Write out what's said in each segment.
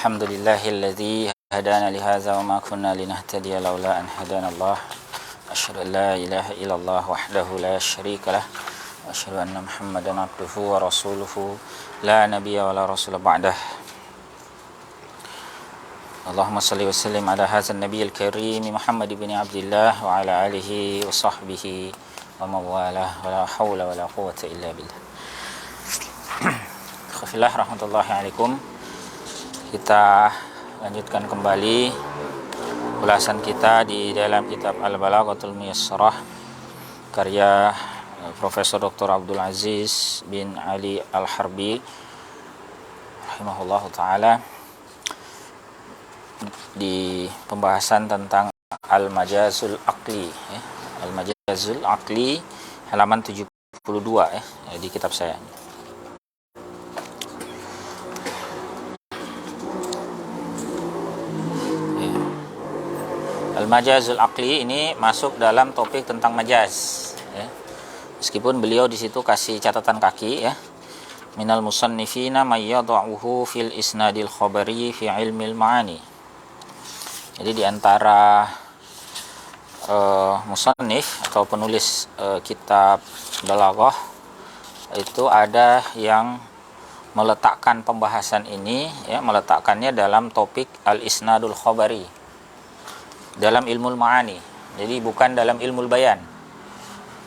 Alhamdulillahilladzi hadana li hadza wa ma kunna linahtadiya laula an hadana Allah. Asyhadu an la ilaha illallah wahdahu la syarika lah wa asyhadu anna Muhammadan abduhu wa rasuluhu la nabiyya wa la rasula ba'dah. Allahumma salli wa sallim ala hadzal nabiyil karim Muhammad ibn Abdullah wa ala alihi wa sahbihi wa mawalah wa la haula wa la quwwata illa billah. Khafillah rahmatullahi alaikum. Kita lanjutkan kembali ulasan kita di dalam kitab Al-Balaghatul Muyassarah karya Profesor Dr. Abdul Aziz bin Ali Al-Harbi rahimahullahu taala, di pembahasan tentang Al-Majazul Aqli, Al-Majazul Aqli halaman 72 di kitab saya. Al-Majazul Aqli ini masuk dalam topik tentang majaz, ya. Meskipun beliau di situ kasih catatan kaki, ya. Minal musannifina may yad'uhu fil isnadil khabari fi ilmil ma'ani. Jadi di antara musannif atau penulis kitab balaghah itu ada yang meletakkan pembahasan ini, ya, meletakkannya dalam topik al-isnadul khabari, dalam ilmu ma'ani. Jadi bukan dalam ilmu bayan.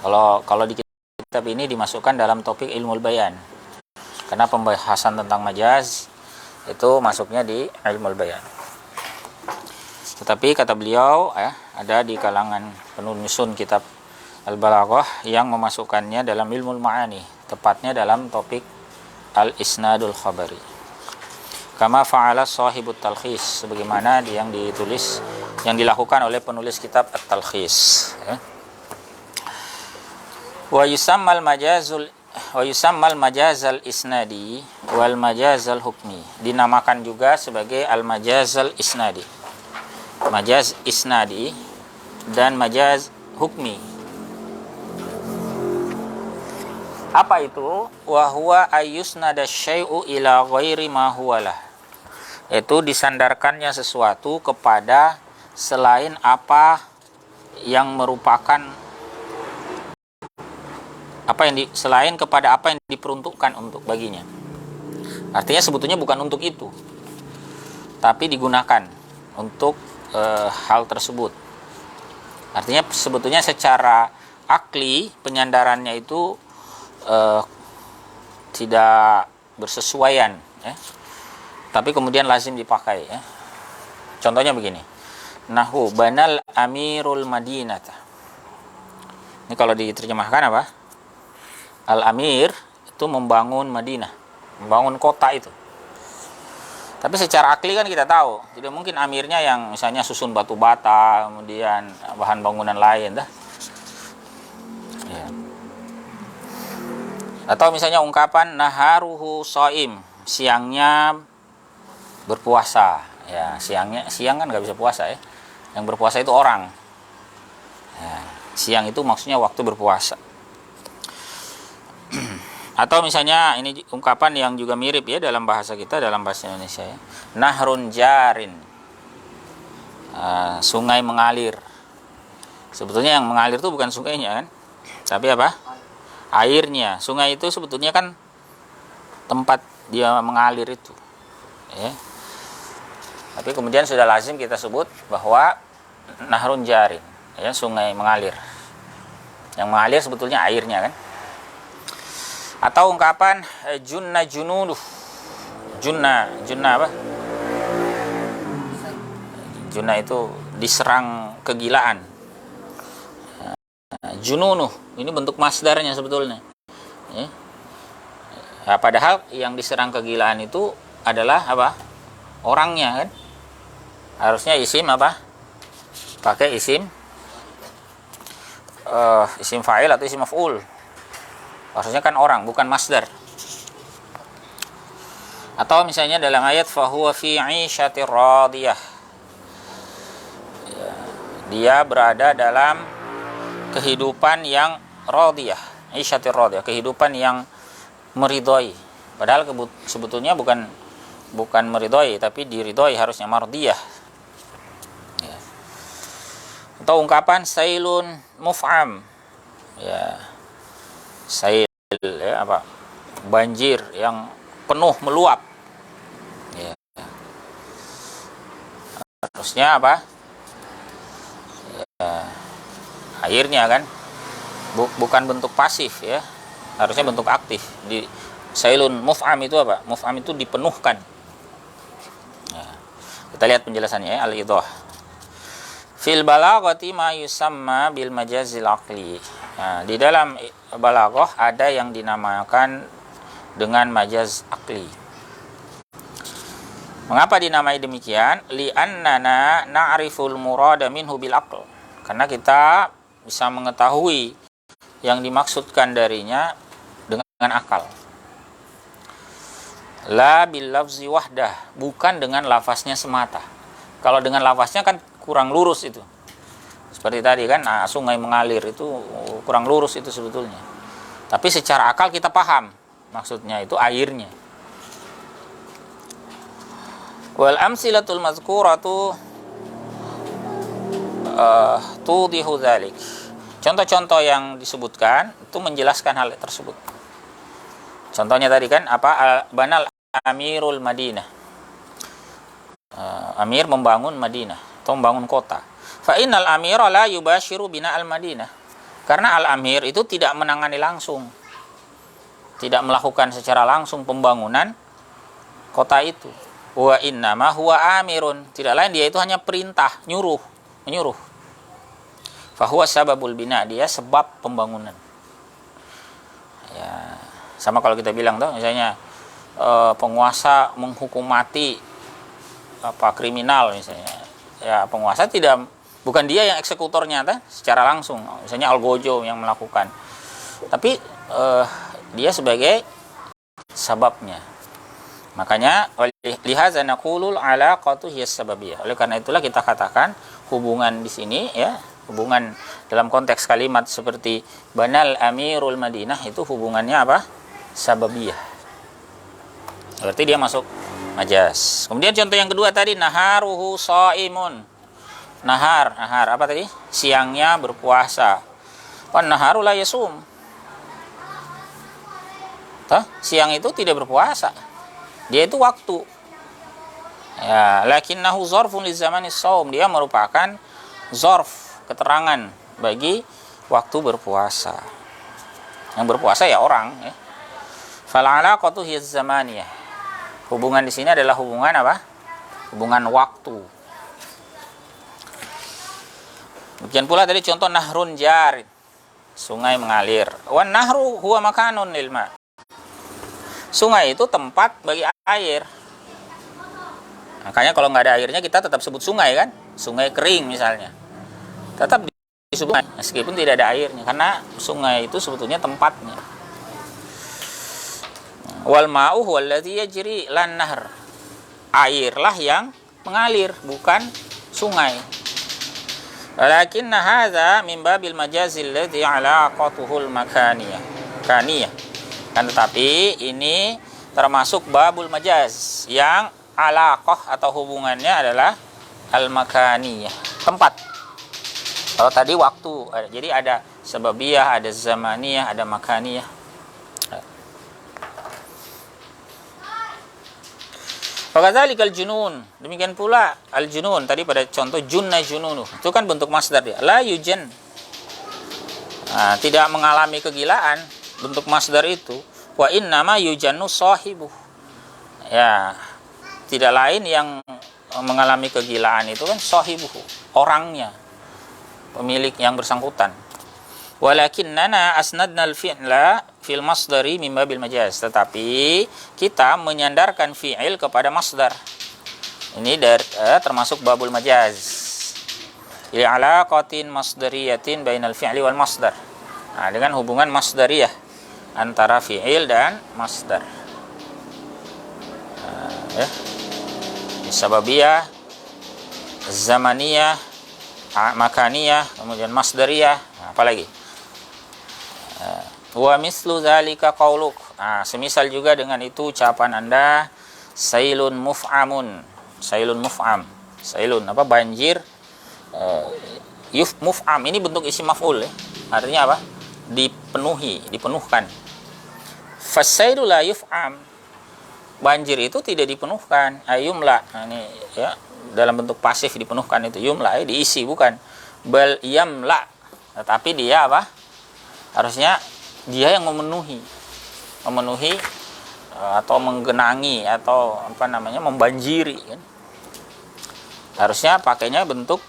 Kalau di kitab ini dimasukkan dalam topik ilmu bayan, karena pembahasan tentang majaz itu masuknya di ilmu bayan. Tetapi kata beliau, ada di kalangan penulisun kitab Al-Balaghah yang memasukkannya dalam ilmu ma'ani, tepatnya dalam topik al-isnadul khabari. Kama fa'ala sahibut talkhis, sebagaimana yang ditulis, yang dilakukan oleh penulis kitab At-Talkhis, ya. Wa yusammal majazal isnadi wal majazal hukmi, dinamakan juga sebagai al-majazal isnadi, majaz isnadi dan majaz hukmi. Apa itu? Wa huwa ayyusnada syai'u ila ghairi ma huwalah, yaitu disandarkannya sesuatu kepada selain apa yang merupakan selain kepada apa yang diperuntukkan untuk baginya. Artinya sebetulnya bukan untuk itu, tapi digunakan untuk hal tersebut. Artinya sebetulnya secara akli penyandarannya itu tidak bersesuaian, ya. Tapi kemudian lazim dipakai, ya. Contohnya begini. Nahu banal amirul madinata. Ini kalau diterjemahkan apa? Al-amir itu membangun Madinah, membangun kota itu. Tapi secara akli kan kita tahu, tidak mungkin amirnya yang misalnya susun batu bata, kemudian bahan bangunan lain, dah. Ya. Atau misalnya ungkapan naharuhu shaim, siangnya berpuasa. Ya, siang kan nggak bisa puasa, ya. Yang berpuasa itu orang. Ya, siang itu maksudnya waktu berpuasa. Atau misalnya ini ungkapan yang juga mirip, ya, dalam bahasa kita, dalam bahasa Indonesia, ya. Nahrun jarin, sungai mengalir. Sebetulnya yang mengalir itu bukan sungainya, kan, tapi apa? Airnya. Sungai itu sebetulnya kan tempat dia mengalir itu, ya. Tapi kemudian sudah lazim kita sebut bahwa nahrun jarin, ya, sungai mengalir. Yang mengalir sebetulnya airnya, kan. Atau ungkapan junna junuduh. Junna apa? Junna itu diserang kegilaan. Jununuh ini bentuk masdarnya sebetulnya, ya. Nah, padahal yang diserang kegilaan itu adalah apa? Orangnya, kan. Harusnya isim apa? Pakai isim fa'il atau isim maf'ul. Harusnya kan orang, bukan masdar. Atau misalnya dalam ayat fahuwa fi 'isyatir radiyah, dia berada dalam kehidupan yang radiyah, 'isyatir radiyah, kehidupan yang meridhoi. Padahal sebetulnya bukan bukan meridhoi tapi diridhoi, harusnya mardiyah. Ya. Atau ungkapan sailun muf'am. Ya. Sail, ya, apa? Banjir yang penuh meluap. Ya. Harusnya apa? Ya. Airnya kan bukan bentuk pasif, ya. Harusnya bentuk aktif. Di sailun muf'am itu apa? Muf'am itu dipenuhkan. Ya. Kita lihat penjelasannya, ya, al-idah. Fil balaghati ma yusamma bil majazil aqli. Nah, di dalam balaghah ada yang dinamakan dengan majaz aqli. Mengapa dinamai demikian? Li'annana na'riful murada minhu bil aql. Karena kita bisa mengetahui yang dimaksudkan darinya dengan akal. La bil lafzi wahdah, bukan dengan lafaznya semata. Kalau dengan lafaznya kan kurang lurus itu. Seperti tadi kan, sungai mengalir itu kurang lurus itu sebetulnya. Tapi secara akal kita paham, maksudnya itu airnya. Wal amsilatul mazkuratu tudihu dzalik. Contoh-contoh yang disebutkan itu menjelaskan hal tersebut. Contohnya tadi kan apa? Banal amirul Madinah. Amir membangun Madinah atau membangun kota. Fa innal amira la yubashiru bina al-Madinah. Karena al-amir itu tidak menangani langsung. Tidak melakukan secara langsung pembangunan kota itu. Wa innama huwa amirun. Tidak lain dia itu hanya perintah, menyuruh. Fa huwa sababul bina, dia sebab pembangunan. Ya, sama kalau kita bilang tuh misalnya penguasa menghukum mati apa kriminal misalnya. Ya, penguasa bukan dia yang eksekutornya secara langsung, misalnya Algojo yang melakukan, tapi dia sebagai sababnya. Makanya lihaza naqulul alaqatu hiya sababiyah. Oleh karena itulah kita katakan hubungan di sini, ya, hubungan dalam konteks kalimat seperti banal amirul Madinah itu hubungannya apa? Sababiyah. Berarti dia masuk majaz. Kemudian contoh yang kedua tadi, naharuhu shaimun. Nahar apa tadi? Siangnya berpuasa. Wan naharu la yasum. Siang itu tidak berpuasa. Dia itu waktu. Ya, lakinnahu zarfun li zamanis shaum. Dia merupakan zarf, keterangan bagi waktu berpuasa. Yang berpuasa ya orang, ya. Fal alaqatu hiya zamaniyah. Hubungan di sini adalah hubungan apa? Hubungan waktu. Demikian pula tadi contoh nahrun jarid, sungai mengalir. Wan nahru huwa makanun lil ma. Sungai itu tempat bagi air. Makanya kalau nggak ada airnya kita tetap sebut sungai kan? Sungai kering misalnya. Tetap disebut meskipun tidak ada airnya, karena sungai itu sebetulnya tempatnya. Wal ma'u huwallazi yajri lan nahr. Airlah yang mengalir, bukan sungai. Walakinna hadza min babil majazil ladzi alaqatuhul makaniyah. Kan tetapi ini termasuk babul majaz yang alaqah atau hubungannya adalah al-makaniyah, tempat. Kalau tadi waktu, jadi ada sababiyah, ada zamaniyah, ada makaniyah. Fakadzalikal junun, demikian pula al-junun tadi pada contoh junna jununu, itu kan bentuk masdar dia. La yujan, tidak mengalami kegilaan, bentuk masdar itu. Wa innama yujannu sahibuh. Ya, tidak lain yang mengalami kegilaan itu kan sahibuh, orangnya, pemilik yang bersangkutan. Walakinnana asnadna al-fi'la fil masdari min babil majaz. Tetapi kita menyandarkan fi'il kepada masdar. Ini termasuk babul majaz. Ya alaqatin masdariyatin bainal fi'li wal masdar. Nah, dengan hubungan masdariyah antara fi'il dan masdar. Ya. Sababiyah, zamaniyah, makaniyah, kemudian masdariyah, apalagi? Wa mislu dzalika qauluk. Semisal juga dengan itu ucapan Anda, Sailun muf'amun. Sailun muf'am. Sailun apa? Banjir. Muf'am ini bentuk isim maf'ul ya. Artinya apa? Dipenuhi, dipenuhkan. Fasailu la yuf'am. Banjir itu tidak dipenuhkan. Ayumla. Nah, ini ya dalam bentuk pasif dipenuhkan itu. Yumla diisi bukan. Bal yamla. Tetapi dia apa? Harusnya dia yang memenuhi atau menggenangi atau apa namanya membanjiri kan. Harusnya pakainya bentuk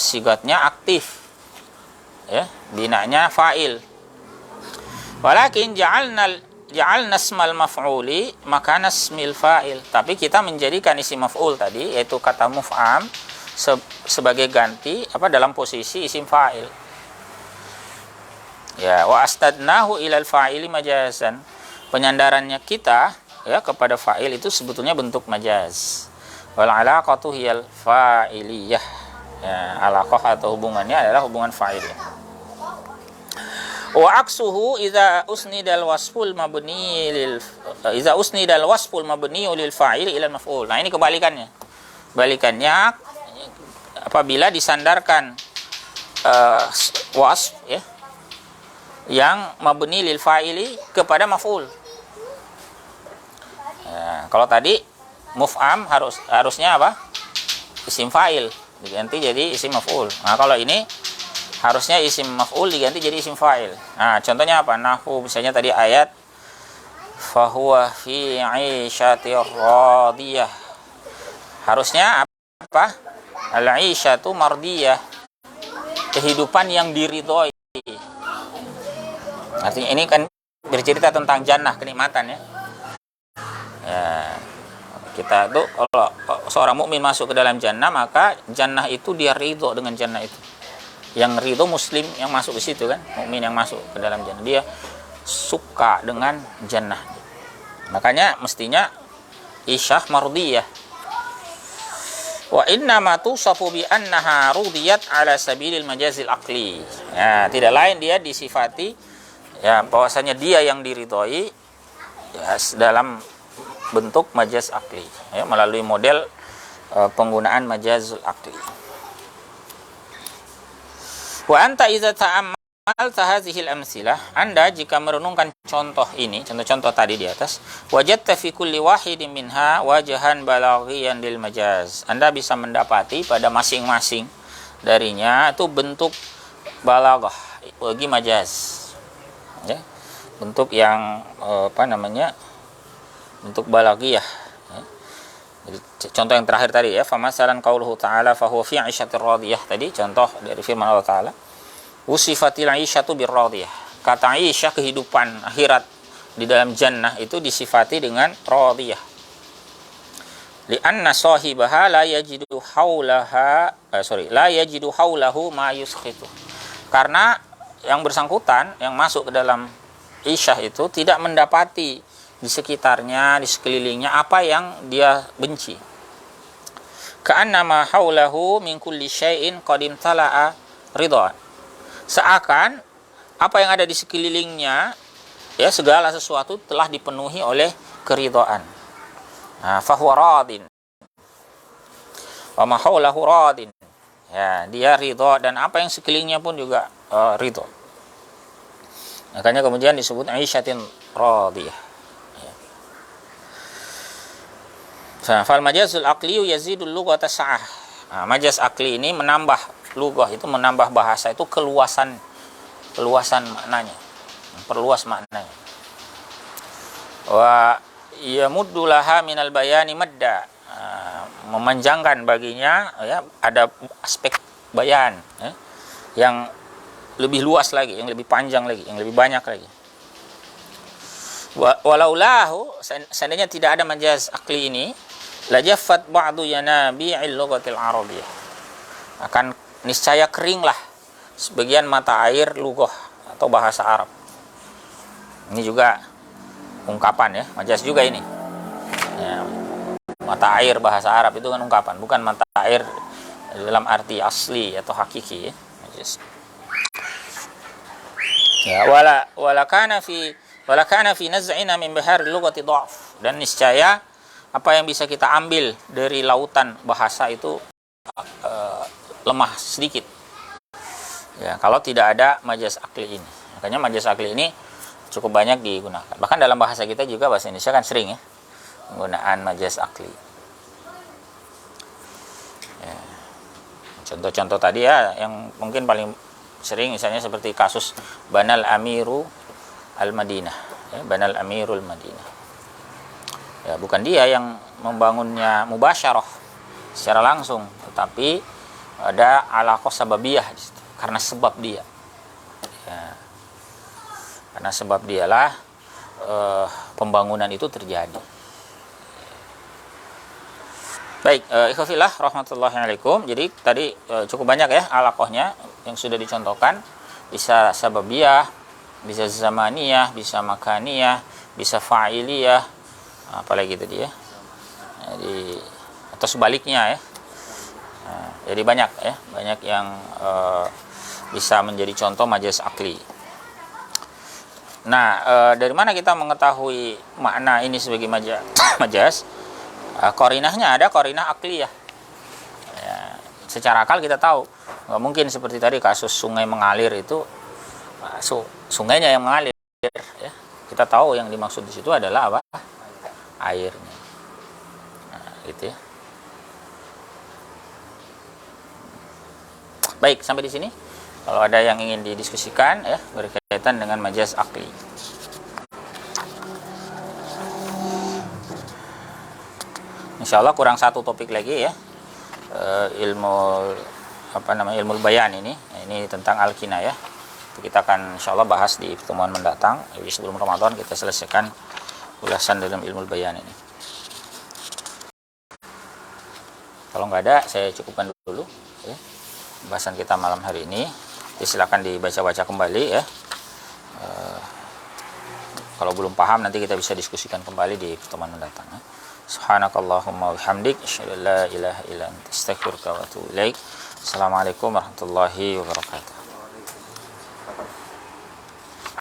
sigatnya aktif ya, binanya fa'il. Walakin ja'alna ismal maf'uli makana ismil fa'il. Tapi kita menjadikan isim maf'ul tadi yaitu kata muf'am sebagai ganti apa dalam posisi isim fa'il. Ya, wa astadnahu ilal fa'ili majazan. Penyandarannya kita ya kepada fa'il itu sebetulnya bentuk majaz. Wal alaqatu hiyal fa'iliyah. Ya, alaqah atau hubungannya adalah hubungan fa'il. Wa aksuhu idza usnidal wasful mabni lil fa'il ila maf'ul. Nah, ini kebalikannya. Balikannya apabila disandarkan wasf ya yang mabni lil fa'ili kepada maf'ul. Ya, kalau tadi muf'am harusnya apa? Isim fa'il diganti jadi isim maf'ul. Nah, kalau ini harusnya isim maf'ul diganti jadi isim fa'il. Nah, contohnya apa? Nahwu misalnya tadi ayat fahuwa fi 'isyatir radiyah. Harusnya apa? Al-'isyatu mardiyah. Kehidupan yang diridhoi. Artinya ini kan bercerita tentang jannah, kenikmatan ya. Ya, kita tuh kalau seorang mukmin masuk ke dalam jannah, maka jannah itu dia ridho dengan jannah itu. Yang ridho muslim yang masuk ke situ kan, mukmin yang masuk ke dalam jannah, dia suka dengan jannah. Makanya mestinya isyah mardiyah. Wa inna ma tusafu bi annaha rudiyat ala sabilil majazil aqli. Ya, tidak lain dia disifati ya bahwasanya dia yang diridhoi ya, dalam bentuk majaz akli ya, melalui model penggunaan majazul akli. Wa anta idza ta'ammalta hadhihi al-amsilah, Anda jika merenungkan contoh ini, contoh-contoh tadi di atas, wajadta fi kulli wahidin minha wajhan balaghiyan lil majaz. Anda bisa mendapati pada masing-masing darinya itu bentuk balaghah bagi majaz. Ya, bentuk yang bentuk balaghiyah ya. Jadi, contoh yang terakhir tadi ya, famasalan qauluhu ta'ala fahuwa fi 'isyatir radiyah, tadi contoh dari firman Allah Ta'ala usifatil 'isyatu birradiyah. Kata Aisyah, kehidupan akhirat di dalam jannah itu disifati dengan radiyah. Li'anna sahibaha la yajidu haulahu ma yuskhitu. Karena yang bersangkutan yang masuk ke dalam isyah itu tidak mendapati di sekitarnya, di sekelilingnya apa yang dia benci. Ka'annama haulahu min kulli syai'in qad imtala'a ridha. Seakan apa yang ada di sekelilingnya ya segala sesuatu telah dipenuhi oleh keridhaan. Nah, fahuwa radin. Wa ma haulahu radin. Ya, dia ridha dan apa yang sekelilingnya pun juga ridha. Makanya kemudian disebut Aisyatin radiyah. Ya. Fal majazul aqli yazidul lughata sa'ah. Nah, majaz akli ini menambah lughah, itu menambah bahasa itu keluasan maknanya. Perluas maknanya. Wa yamuddu laha minal bayani madda. Memanjangkan baginya ya, ada aspek bayan ya, yang lebih luas lagi, yang lebih panjang lagi, yang lebih banyak lagi. Walaulahu, seandainya tidak ada majaz akli ini, lajaffat ba'du yanabi'il lughatil arabiyyah. Akan niscaya keringlah sebagian mata air lughah atau bahasa Arab. Ini juga ungkapan ya, majaz juga ini. Ya, mata air bahasa Arab itu kan ungkapan, bukan mata air dalam arti asli atau hakiki ya. Majaz. Ya, wala kana fi naz'ina min bahar lughati dha'f, dan niscaya apa yang bisa kita ambil dari lautan bahasa itu lemah sedikit. Ya, kalau tidak ada majaz akli ini. Makanya majaz akli ini cukup banyak digunakan. Bahkan dalam bahasa kita juga, bahasa Indonesia kan sering ya penggunaan majaz akli. Ya. Contoh-contoh tadi ya yang mungkin paling sering misalnya seperti kasus Banal Amiru Al-Madinah. Ya, Banal Amirul Madinah. Ya, bukan dia yang membangunnya mubasyarah secara langsung, tetapi ada alaqah sababiyah di situ. Karena sebab dia. Ya. Karena sebab dialah pembangunan itu terjadi. Baik, ikhwafillah rahmatullahi alaikum. Jadi tadi cukup banyak ya alaqahnya yang sudah dicontohkan. Bisa sababiyah, bisa zamaniyah, bisa makaniyah, bisa fa'iliyah, apalagi tadi ya. Jadi atau sebaliknya ya. Nah, jadi banyak ya, banyak yang bisa menjadi contoh majaz akli. Nah, dari mana kita mengetahui makna ini sebagai majaz? Qarinahnya ada qarinah akliyah. Ya, secara akal kita tahu, nggak mungkin seperti tadi kasus sungai mengalir itu sungainya yang mengalir. Ya. Kita tahu yang dimaksud di situ adalah apa? Airnya. Nah, gitu ya. Baik, sampai di sini. Kalau ada yang ingin didiskusikan ya berkaitan dengan majaz akli. Insya Allah kurang satu topik lagi ya. Ilmu bayan ini tentang al-kinayah. Kita akan insya Allah bahas di pertemuan mendatang. Jadi sebelum Ramadan kita selesaikan ulasan dalam ilmu bayan ini. Kalau nggak ada, saya cukupkan dulu ya, bahasan kita malam hari ini. Jadi silakan dibaca-baca kembali ya. Kalau belum paham nanti kita bisa diskusikan kembali di pertemuan mendatang ya. Subhanakallahumma wa bihamdik asyhadu an la ilaha illa anta astaghfiruka wa atubu ilaik. Assalamualaikum warahmatullahi wabarakatuh.